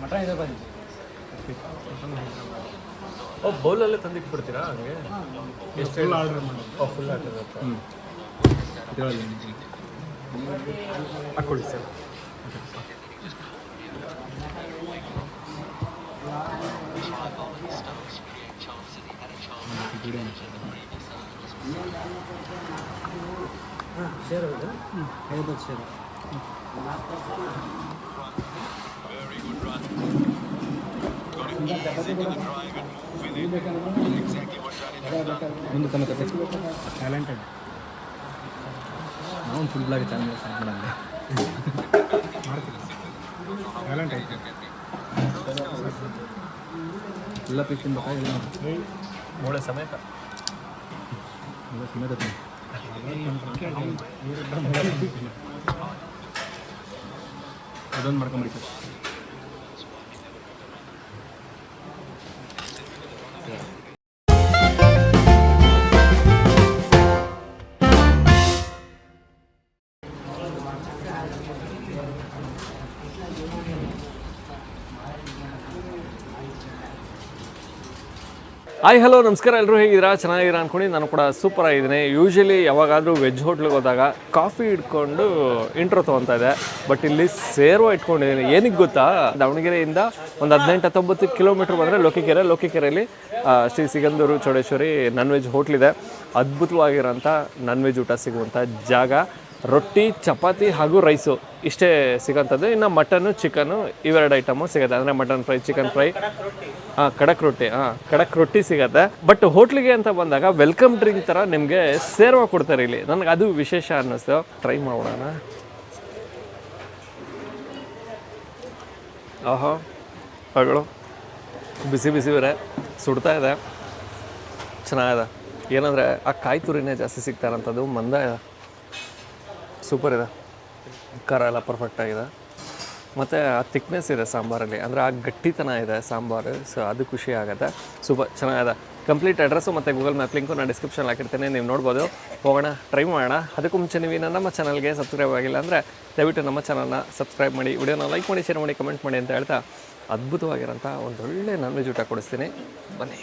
Mutton Hyderabadi. ಓ ಬೌಲಲ್ಲೇ ತಂದಿಟ್ಟು ಬಿಡ್ತೀರಾ ಹಂಗೆ? ಎಷ್ಟು ಫುಲ್ ಆರ್ಡರ್ ಮಾಡಿ. ಫುಲ್ ಆರ್ಡರ್ ಹಾಕ್ಕೊಳ್ಳಿ ಸರ್. ಶೇರ್ ಹೌದು. ಹೈದರಾಬಾದ್ ಶೇರ್. ಮುಂದೆ ತಮ್ಮ ಟ್ಯಾಲೆಂಟೆಡ್ ನಾವು ಫುಲ್ ಬ್ಲಾಗ್ ಚಾನಲ್ ಸ್ಟಾರ್ಟ್ ಮಾಡಂಗೆ ಮಾಡ್ತೀವಿ. ಟ್ಯಾಲೆಂಟ್ ಐತೆ ಎಲ್ಲ ಪಿಕ್ಕಿನ ಬೇಕಾಗಿಲ್ಲ ಮೂಳೆ ಸಮೇತ ಎಲ್ಲ ಸಮೇತ ಅದೊಂದು ಮಾಡ್ಕೊಂಬಿಡಿ ಸರ್. ಹಾಯ್ ಹಲೋ ನಮಸ್ಕಾರ, ಎಲ್ಲರೂ ಹೇಗಿದ್ದೀರಾ? ಚೆನ್ನಾಗಿದ್ದೀರಾ ಅಂದ್ಕೊಂಡು ನಾನು ಕೂಡ ಸೂಪರ್ ಆಗಿದ್ದೀನಿ. ಯೂಶ್ವಲಿ ಯಾವಾಗಾದರೂ ವೆಜ್ ಹೋಟ್ಲಿಗೆ ಹೋದಾಗ ಕಾಫಿ ಇಟ್ಕೊಂಡು ಇಂಟ್ರೋ ತೊಗೊತಾ ಇದೆ. ಬಟ್ ಇಲ್ಲಿ ಸೇರ್ವ ಇಟ್ಕೊಂಡಿದ್ದೀನಿ. ಏನಕ್ಕೆ ಗೊತ್ತಾ, ದಾವಣಗೆರೆಯಿಂದ ಒಂದು 18-19 ಕಿಲೋಮೀಟ್ರ್ ಬಂದರೆ ಲೋಕಿಕೆರೆಯಲ್ಲಿ ಶ್ರೀ ಸಿಗಂದೂರು ಚೌಡೇಶ್ವರಿ ನಾನ್ ವೆಜ್ ಹೋಟ್ಲಿದೆ. ಅದ್ಭುತವಾಗಿರೋಂಥ ನಾನ್ ವೆಜ್ ಊಟ ಸಿಗುವಂಥ ಜಾಗ. ರೊಟ್ಟಿ, ಚಪಾತಿ ಹಾಗೂ ರೈಸು ಇಷ್ಟೇ ಸಿಗೋಂಥದ್ದು. ಇನ್ನು ಮಟನ್ನು, ಚಿಕನ್ನು ಇವೆರಡು ಐಟಮು ಸಿಗುತ್ತೆ. ಅಂದರೆ ಮಟನ್ ಫ್ರೈ, ಚಿಕನ್ ಫ್ರೈ, ಕಡಕ್ ರೊಟ್ಟಿ ಸಿಗುತ್ತೆ. ಬಟ್ ಹೋಟ್ಲಿಗೆ ಅಂತ ಬಂದಾಗ ವೆಲ್ಕಮ್ ಡ್ರಿಂಕ್ ಥರ ನಿಮಗೆ ಸೇರ್ವ ಕೊಡ್ತಾರೆ ಇಲ್ಲಿ. ನನಗೆ ಅದು ವಿಶೇಷ ಅನ್ನಿಸ್ತು. ಟ್ರೈ ಮಾಡೋಣ. ಆಹಾ ಹಗಳು ಬಿಸಿ ಬಿಸಿ ಬೇರೆ ಸುಡ್ತಾ ಇದೆ, ಚೆನ್ನಾಗಿದೆ. ಏನಂದರೆ ಆ ಕಾಯಿ ತುರಿನೇ ಜಾಸ್ತಿ ಸಿಗ್ತಾರಂಥದ್ದು. ಮಂದ ಸೂಪರ್ ಇದೆ, ಖಾರ ಎಲ್ಲ ಪರ್ಫೆಕ್ಟಾಗಿದೆ. ಮತ್ತು ಆ ಥಿಕ್ನೆಸ್ ಇದೆ ಸಾಂಬಾರಲ್ಲಿ, ಅಂದರೆ ಆ ಗಟ್ಟಿತನ ಇದೆ ಸಾಂಬಾರು. ಸೊ ಅದು ಖುಷಿ ಆಗುತ್ತೆ. ಸೂಪರ್ ಚೆನ್ನಾಗಿದೆ. ಕಂಪ್ಲೀಟ್ ಅಡ್ರೆಸ್ಸು ಮತ್ತು ಗೂಗಲ್ ಮ್ಯಾಪ್ ಲಿಂಕು ನಾನು ಡಿಸ್ಕ್ರಿಪ್ಷನ್ ಹಾಕಿರ್ತೇನೆ, ನೀವು ನೋಡ್ಬೋದು. ಹೋಗೋಣ, ಟ್ರೈ ಮಾಡೋಣ. ಅದಕ್ಕೂ ಮುಂಚೆ ನೀವು ನಮ್ಮ ಚಾನಲ್ಗೆ ಸಬ್ಸ್ಕ್ರೈಬ್ ಆಗಿಲ್ಲ ಅಂದರೆ ದಯವಿಟ್ಟು ನಮ್ಮ ಚಾನಲ್ನ ಸಬ್ಸ್ಕ್ರೈಬ್ ಮಾಡಿ, ವಿಡಿಯೋನ ಲೈಕ್ ಮಾಡಿ, ಶೇರ್ ಮಾಡಿ, ಕಮೆಂಟ್ ಮಾಡಿ ಅಂತ ಹೇಳ್ತಾ ಅದ್ಭುತವಾಗಿರೋಂಥ ಒಂದು ಒಳ್ಳೆ ನಾನ್ ವೆಜ್ ಊಟ ಕೊಡಿಸ್ತೀನಿ. ಬನ್ನಿ.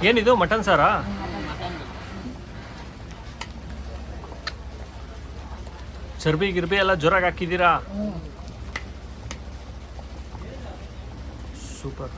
ಏನಿದು ಮಟನ್ ಸಾರಾ? ಚರ್ಬಿ ಗಿರ್ಬಿ ಎಲ್ಲ ಜೋರಾಗಿ ಹಾಕಿದ್ದೀರಾ? ಸೂಪರ್.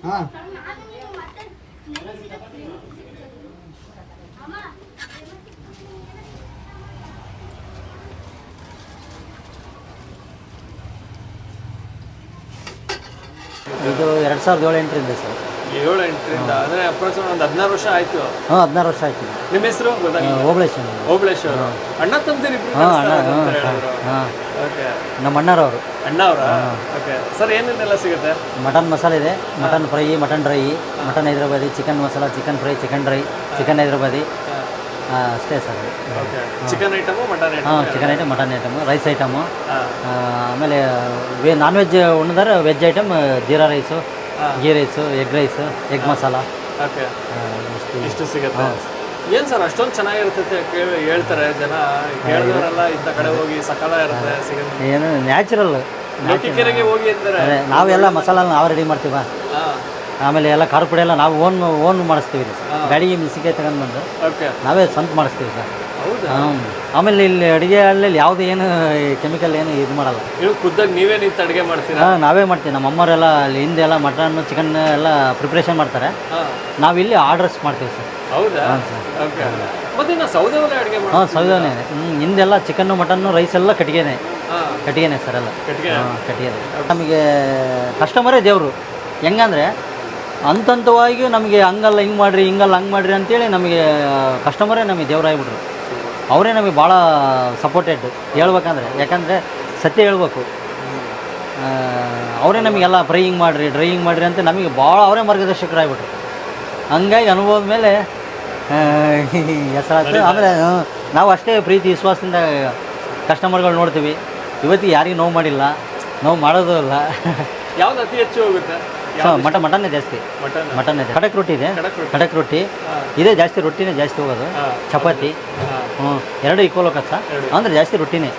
ಹಾಂ ಇದು 2007-08ರಿಂದ ಸರ್. 7-8ರಿಂದ ಅಂದರೆ ಅಪ್ರಾಕ್ಸಿಮೇಟ್ ಒಂದು 16 ವರ್ಷ ಆಯಿತು. ಹಾಂ 16 ವರ್ಷ ಆಯ್ತು. ನಿಮ್ಮ ಹೆಸರು ಓಬಳೇಶ್. ಓಬಳೇಶ್ ಅವರು ಅಣ್ಣ ತಮ್ಮದಿರಿ? ಹಾಂ ಓಕೆ. ನಮ್ಮ ಅಣ್ಣರವರು. ಅಣ್ಣ ಅವರಾ? ಓಕೆ ಸರ್, ಏನೇನೆಲ್ಲ ಸಿಗುತ್ತೆ? ಮಟನ್ ಮಸಾಲೆ ಇದೆ, mutton fry, mutton dry, mutton Hyderabadi, chicken masala, chicken fry, chicken dry, chicken Hyderabadi ಅಷ್ಟೇ sir. Okay. Chicken item, mutton item? ಹಾಂ chicken item, mutton item, rice item. ಆಮೇಲೆ ನಾನ್ ವೆಜ್ ಉಣ್ಣಿದಾರೆ veg item jeera rice, ghee rice, egg rice, egg masala. Okay. ಇಷ್ಟು ಸಿಗುತ್ತೆ. ಏನು sir ಅಷ್ಟೊಂದು ಚೆನ್ನಾಗಿರುತ್ತೆ ಹೇಳ್ತಾರೆ ಜನ, ಕೇಳಿದವರೆಲ್ಲ ಇಂಥ ಕಡೆ ಹೋಗಿ ಸಕಾಲ ಇರುತ್ತೆ ಸಿಗುತ್ತೆ. ಏನು ನ್ಯಾಚುರಲ್. ಲೋಕಿಕೆರೆಗೆ ಹೋಗಿ ಅಂತಾರೆ. ನಾವೆಲ್ಲ ಮಸಾಲ ನಾವು ರೆಡಿ ಮಾಡ್ತೀವ. ಆಮೇಲೆ ಎಲ್ಲ ಖಾರ ಪುಡಿ ಎಲ್ಲ ನಾವು ಓನ್ ಮಾಡಿಸ್ತೀವಿ ರೀ ಸರ್. ಗಾಡಿಗೆ ಮೆಣಸಿನ್ಕಾಯಿ ತಗೊಂಡು ಬಂದು ಓಕೆ, ನಾವೇ ಸ್ವಂತ ಮಾಡಿಸ್ತೀವಿ ಸರ್. ಹೌದಾ? ಆಮೇಲೆ ಇಲ್ಲಿ ಅಡುಗೆ ಅಲ್ಲಿ ಯಾವುದು ಏನು ಕೆಮಿಕಲ್ ಏನು ಇದು ಮಾಡಲ್ಲ. ನೀವು ಖುದ್ದಾಗಿ ನೀವೇ ನಿಂತು ಅಡುಗೆ ಮಾಡ್ತೀರಾ? ನಾವೇ ಮಾಡ್ತೀವಿ. ನಮ್ಮ ಅಮ್ಮರೆಲ್ಲ ಅಲ್ಲಿ ಹಿಂದೆ ಎಲ್ಲ ಮಟನ್ ಚಿಕನ್ ಎಲ್ಲ ಪ್ರಿಪ್ರೇಷನ್ ಮಾಡ್ತಾರೆ. ನಾವಿಲ್ಲಿ ಆರ್ಡರ್ಸ್ ಮಾಡ್ತೀವಿ ಸರ್. ಹೌದಾ? ಓಕೆ. ಮತ್ತೆ ಇನ್ನು ಸೌದೆ ಒಲೆ ಅಡುಗೆ ಮಾಡಿ? ಸೌದೆನೇ. ಹಿಂದೆಲ್ಲ ಚಿಕನ್ನು ಮಟನ್ನು ರೈಸ್ ಎಲ್ಲ ಕಟ್ಟಿಗೆನೇ ಸರ್ ಎಲ್ಲ. ಕಟ್ಟಿಗೆ. ನಮಗೆ ಕಸ್ಟಮರೇ ದೇವರು. ಹೆಂಗಂದರೆ ಹಂತವಾಗಿ ನಮಗೆ ಹಂಗಲ್ಲ ಹಿಂಗೆ ಮಾಡಿರಿ, ಹಿಂಗಲ್ಲ ಹಂಗೆ ಮಾಡಿರಿ ಅಂತೇಳಿ ನಮಗೆ ಕಸ್ಟಮರೇ ನಮಗೆ ದೇವರಾಗ್ಬಿಟ್ರು. ಅವರೇ ನಮಗೆ ಭಾಳ ಸಪೋರ್ಟೆಡ್ ಹೇಳ್ಬೇಕಂದ್ರೆ. ಯಾಕಂದರೆ ಸತ್ಯ ಹೇಳ್ಬೇಕು, ಅವರೇ ನಮಗೆಲ್ಲ ಫ್ರೈಯಿಂಗ್ ಮಾಡಿರಿ ಡ್ರೈಯಿಂಗ್ ಮಾಡಿರಿ ಅಂತ ನಮಗೆ ಭಾಳ ಅವರೇ ಮಾರ್ಗದರ್ಶಕರಾಗ್ಬಿಟ್ರು. ಹಂಗಾಗಿ ಅನುಭವದ ಮೇಲೆ ಹೆಸರಾಯ್ತು. ಆಮೇಲೆ ನಾವು ಅಷ್ಟೇ ಪ್ರೀತಿ ವಿಶ್ವಾಸದಿಂದ ಕಸ್ಟಮರ್ಗಳು ನೋಡ್ತೀವಿ. ಇವತ್ತಿಗೆ ಯಾರಿಗೂ ನೋವು ಮಾಡಿಲ್ಲ, ನೋವು ಮಾಡೋದು ಇಲ್ಲ. ಯಾವ್ದು ಅತಿ ಹೆಚ್ಚು ಹೋಗುತ್ತೆ? ಮಟನ್ನೇ ಜಾಸ್ತಿ. ಮಟನ್ನೇ ಖಡಕ್ ರೊಟ್ಟಿ ಇದೆ. ಖಡಕ್ ರೊಟ್ಟಿ ಇದೇ ಜಾಸ್ತಿ, ರೊಟ್ಟಿನೇ ಜಾಸ್ತಿ ಹೋಗೋದು. ಚಪಾತಿ ಎರಡು ಈಕ್ವಲ್ ಹೋಗತ್ತೆ ಸರ್. ಅಂದರೆ ಜಾಸ್ತಿ ರೊಟ್ಟಿನೇ.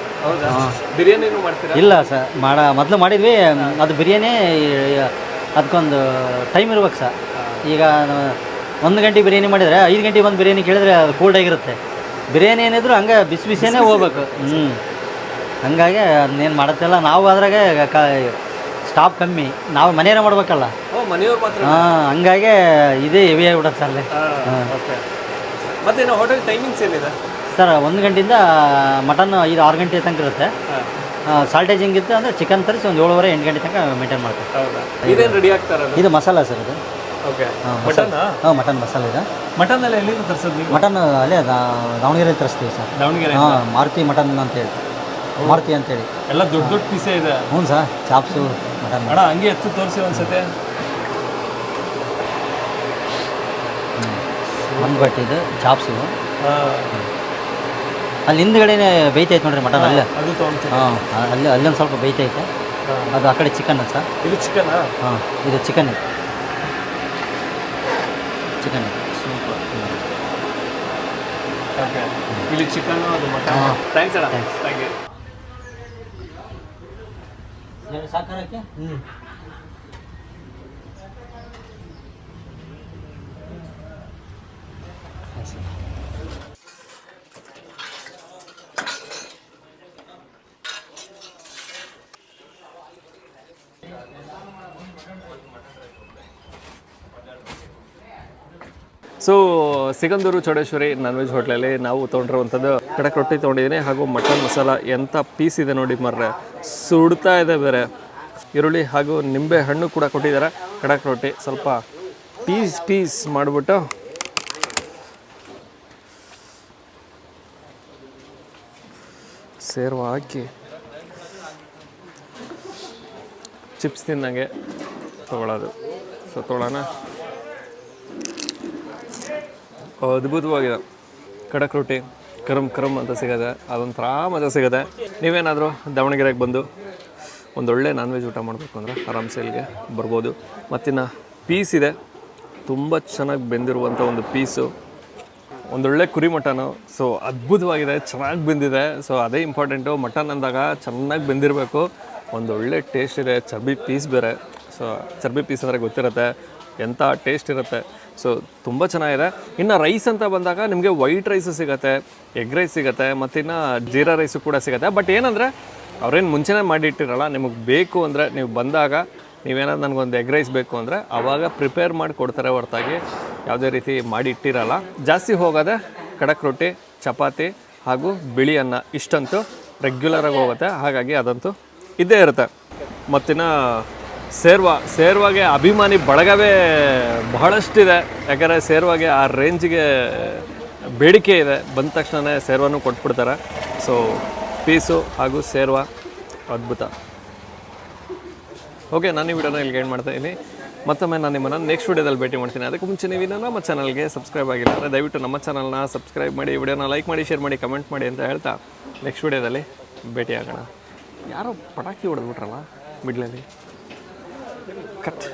ಬಿರಿಯಾನಿನೂ ಮಾಡ್ತೀರಾ? ಇಲ್ಲ ಸರ್, ಮೊದಲು ಮಾಡಿದ್ವಿ. ಅದು ಬಿರಿಯಾನಿ ಅದಕ್ಕೊಂದು ಟೈಮ್ ಇರ್ಬೇಕು ಸರ್. ಈಗ 1 ಗಂಟೆ ಬಿರಿಯಾನಿ ಮಾಡಿದರೆ 5 ಗಂಟೆಗೆ ಬಂದು ಬಿರಿಯಾನಿ ಕೇಳಿದ್ರೆ ಅದು ಕೋಲ್ಡ್ ಆಗಿರುತ್ತೆ. ಬಿರಿಯಾನಿ ಏನಿದ್ರು ಹಂಗೆ ಬಿಸಿ ಬಿಸಿನೇ ಹೋಗ್ಬೇಕು. ಹಂಗಾಗಿ ಅದನ್ನೇನು ಮಾಡುತ್ತಿಲ್ಲ ನಾವು. ಅದ್ರಾಗೆ ಸ್ಟಾಪ್ ಕಮ್ಮಿ, ನಾವು ಮನೆಯೇ ಮಾಡ್ಬೇಕಲ್ಲ. ಮನೆಯವ್ರು ಮಾತ್ರ? ಹಂಗಾಗಿ ಇದೇ ಹೆವಿ ಆಗಿಬಿಡುತ್ತೆ ಅಲ್ಲೇ. ಮತ್ತೆ ಹೋಟೆಲ್ ಟೈಮಿಂಗ್ಸ್ ಏನಿದೆ ಸರ್? 1 ಗಂಟೆಯಿಂದ ಮಟನ್ 5-6 ಗಂಟೆ ತನಕ ಇರುತ್ತೆ. ಸಾಲ್ಟೇಜಿಂಗ್ ಇತ್ತು ಅಂದರೆ ಚಿಕನ್ ತರಿಸಿ ಒಂದು 7:30-8 ಗಂಟೆ ತನಕ ಮೇಂಟೈನ್ ಮಾಡ್ತೀವಿ. ಇದೇನು ರೆಡಿ ಆಗ್ತಾರೆ? ಇದು ಮಸಾಲ ಸರ್. ಇದು ಮಟನ್ ಮಸಾಲ ಇದೆ. ಮಟನ್ ಎಲ್ಲ ಎಲ್ಲಿಂದ ತರಿಸೋದು? ಮಟನ್ ಅಲ್ಲೇ ದಾವಣಗೆರೆ ತರಿಸ್ತೀವಿ ಸರ್. ದಾವಣಗೆರೆ? ಮಾರುತಿ ಮಟನ್ ಅಂತೇಳಿ. ಮಾರುತಿ ಅಂತೇಳಿ ಎಲ್ಲ ದೊಡ್ಡ ದೊಡ್ಡ ಪೀಸೇ ಇದೆ. ಹ್ಞೂ ಸರ್, ಚಾಪ್ಸು ಮಟನ್. ಅಣ್ಣ ಹಂಗೆ ಎತ್ತು ತೋರಿಸಿ ಒಂದ್ಸತಿ. ಒಂದು ಬಟ್ ಇದು ಚಾಪ್ಸು. ಅಲ್ಲಿ ಹಿಂದ್ಗಡೆನೇ ಬೇಯ್ತೈತೆ ನೋಡ್ರಿ ಮಟನ್. ಅಲ್ಲೇ ಅದು ತೊಗೊಂಡು ಅಲ್ಲೊಂದು ಸ್ವಲ್ಪ ಬೇಯ್ತೈತೆ. ಅದು ಆ ಕಡೆ ಚಿಕನ್ ಸರ್. ಇದು ಚಿಕನ್? ಇದು ಚಿಕನ್. ಓಕೆ, ಇಲ್ಲಿ ಚಿಕನ್ ಅದು ಮಟನ್. ಥ್ಯಾಂಕ್ಸ್ ಅಣ್ಣ. Thank you. ಸಾಕಾರಕ್ಕೆ so Sigandur Chowdeshwari non veg ಹೋಟ್ಲಲ್ಲಿ ನಾವು ತೊಗೊಂಡಿರುವಂಥದ್ದು ಖಡಕ್ ರೊಟ್ಟಿ ತೊಗೊಂಡಿದ್ದೀನಿ, ಹಾಗೂ ಮಟನ್ ಮಸಾಲ ಎಂಥ ಪೀಸ್ ಇದೆ ನೋಡಿ ಮರ್ರೆ, ಸುಡ್ತಾ ಇದೆ ಬೇರೆ. ಈರುಳ್ಳಿ ಹಾಗೂ ನಿಂಬೆ ಹಣ್ಣು ಕೂಡ ಕೊಟ್ಟಿದ್ದಾರೆ. ಖಡಕ್ ರೊಟ್ಟಿ ಸ್ವಲ್ಪ ಪೀಸ್ ಮಾಡಿಬಿಟ್ಟು ಸೇರ್ವ ಹಾಕಿ ಚಿಪ್ಸ್ ತಿನ್ನಂಗೆ ತೊಗೊಳ್ಳೋದು. ಸೊ ತೊಗೊಳ್ಳೋಣ. ಅದ್ಭುತವಾಗಿದೆ. ಖಡಕ್ ರೊಟ್ಟಿ ಕರಮ್ ಅಂತ ಸಿಗುತ್ತೆ, ಅದೊಂಥರ ಮಜಾ ಸಿಗುತ್ತೆ. ನೀವೇನಾದರೂ ದಾವಣಗೆರೆಗೆ ಬಂದು ಒಂದೊಳ್ಳೆ ನಾನ್ ವೆಜ್ ಊಟ ಮಾಡಬೇಕು ಅಂದರೆ ಆರಾಮ್ಸೆ ಇಲ್ಲಿಗೆ ಬರ್ಬೋದು. ಮತ್ತಿನ್ನು ಪೀಸ್ ಇದೆ, ತುಂಬ ಚೆನ್ನಾಗಿ ಬೆಂದಿರುವಂಥ ಒಂದು ಪೀಸು, ಒಂದೊಳ್ಳೆ ಕುರಿ ಮಟನು. ಸೊ ಅದ್ಭುತವಾಗಿದೆ, ಚೆನ್ನಾಗಿ ಬೆಂದಿದೆ. ಸೊ ಅದೇ ಇಂಪಾರ್ಟೆಂಟು. ಮಟನ್ ಅಂದಾಗ ಚೆನ್ನಾಗಿ ಬೆಂದಿರಬೇಕು, ಒಂದೊಳ್ಳೆ ಟೇಸ್ಟ್ ಇದೆ. ಚರ್ಬಿ ಪೀಸ್ ಬೇರೆ. ಸೊ ಚರ್ಬಿ ಪೀಸ್ ಅಂದರೆ ಗೊತ್ತಿರುತ್ತೆ ಎಂಥ ಟೇಸ್ಟ್ ಇರುತ್ತೆ. ಸೊ ತುಂಬ ಚೆನ್ನಾಗಿದೆ. ಇನ್ನು ರೈಸ್ ಅಂತ ಬಂದಾಗ ನಿಮಗೆ ವೈಟ್ ರೈಸು ಸಿಗುತ್ತೆ, ಎಗ್ ರೈಸ್ ಸಿಗುತ್ತೆ, ಮತ್ತಿನ್ನು ಜೀರಾ ರೈಸು ಕೂಡ ಸಿಗುತ್ತೆ. ಬಟ್ ಏನಂದರೆ ಅವ್ರೇನು ಮುಂಚೆನೇ ಮಾಡಿಟ್ಟಿರಲ್ಲ. ನಿಮಗೆ ಬೇಕು ಅಂದರೆ ನೀವು ಬಂದಾಗ ನೀವೇನಾದ್ರು ನನಗೊಂದು ಎಗ್ ರೈಸ್ ಬೇಕು ಅಂದರೆ ಆವಾಗ ಪ್ರಿಪೇರ್ ಮಾಡಿ ಕೊಡ್ತಾರೆ ಹೊರತಾಗಿ ಯಾವುದೇ ರೀತಿ ಮಾಡಿ ಇಟ್ಟಿರಲ್ಲ. ಜಾಸ್ತಿ ಹೋಗೋದೆ ಖಡಕ್ ರೊಟ್ಟಿ, ಚಪಾತಿ ಹಾಗೂ ಬಿಳಿ ಅನ್ನ, ಇಷ್ಟಂತೂ ರೆಗ್ಯುಲರಾಗಿ ಹೋಗುತ್ತೆ. ಹಾಗಾಗಿ ಅದಂತೂ ಇದ್ದೇ ಇರುತ್ತೆ. ಮತ್ತಿನ್ನು ಸೇರ್ವಾಗೆ ಅಭಿಮಾನಿ ಬಳಗವೇ ಬಹಳಷ್ಟಿದೆ. ಯಾಕಂದರೆ ಸೇರ್ವಾಗೆ ಆ ರೇಂಜಿಗೆ ಬೇಡಿಕೆ ಇದೆ. ಬಂದ ತಕ್ಷಣ ಸೇರ್ವಾನು ಕೊಟ್ಬಿಡ್ತಾರೆ. ಸೊ ಪೀಸು ಹಾಗೂ ಸೇರ್ವ ಅದ್ಭುತ. ಓಕೆ, ನಾನು ಈ ವಿಡಿಯೋನ ಇಲ್ಲಿಗೆ ಎಂಡ್ ಮಾಡ್ತಾಯಿದ್ದೀನಿ. ಮತ್ತೊಮ್ಮೆ ನಾನು ನಿಮ್ಮನ್ನು ನೆಕ್ಸ್ಟ್ ವಿಡಿಯೋದಲ್ಲಿ ಭೇಟಿ ಮಾಡ್ತೀನಿ. ಅದಕ್ಕೆ ಮುಂಚೆ ನೀವಿನ್ನೂ ನಮ್ಮ ಚಾನಲ್ಗೆ ಸಬ್ಸ್ಕ್ರೈಬ್ ಆಗಿಲ್ಲ ಅಂದರೆ ದಯವಿಟ್ಟು ನಮ್ಮ ಚಾನಲ್ನ ಸಬ್ಸ್ಕ್ರೈಬ್ ಮಾಡಿ, ವಿಡಿಯೋನ ಲೈಕ್ ಮಾಡಿ, ಶೇರ್ ಮಾಡಿ, ಕಮೆಂಟ್ ಮಾಡಿ ಅಂತ ಹೇಳ್ತಾ ನೆಕ್ಸ್ಟ್ ವಿಡಿಯೋದಲ್ಲಿ ಭೇಟಿ ಆಗೋಣ. ಯಾರೋ ಪಟಾಕಿ ಹೊಡೆದ್ಬಿಟ್ರಲ್ಲ ಮಿಡ್ಲಲ್ಲಿ. ಕಟ್.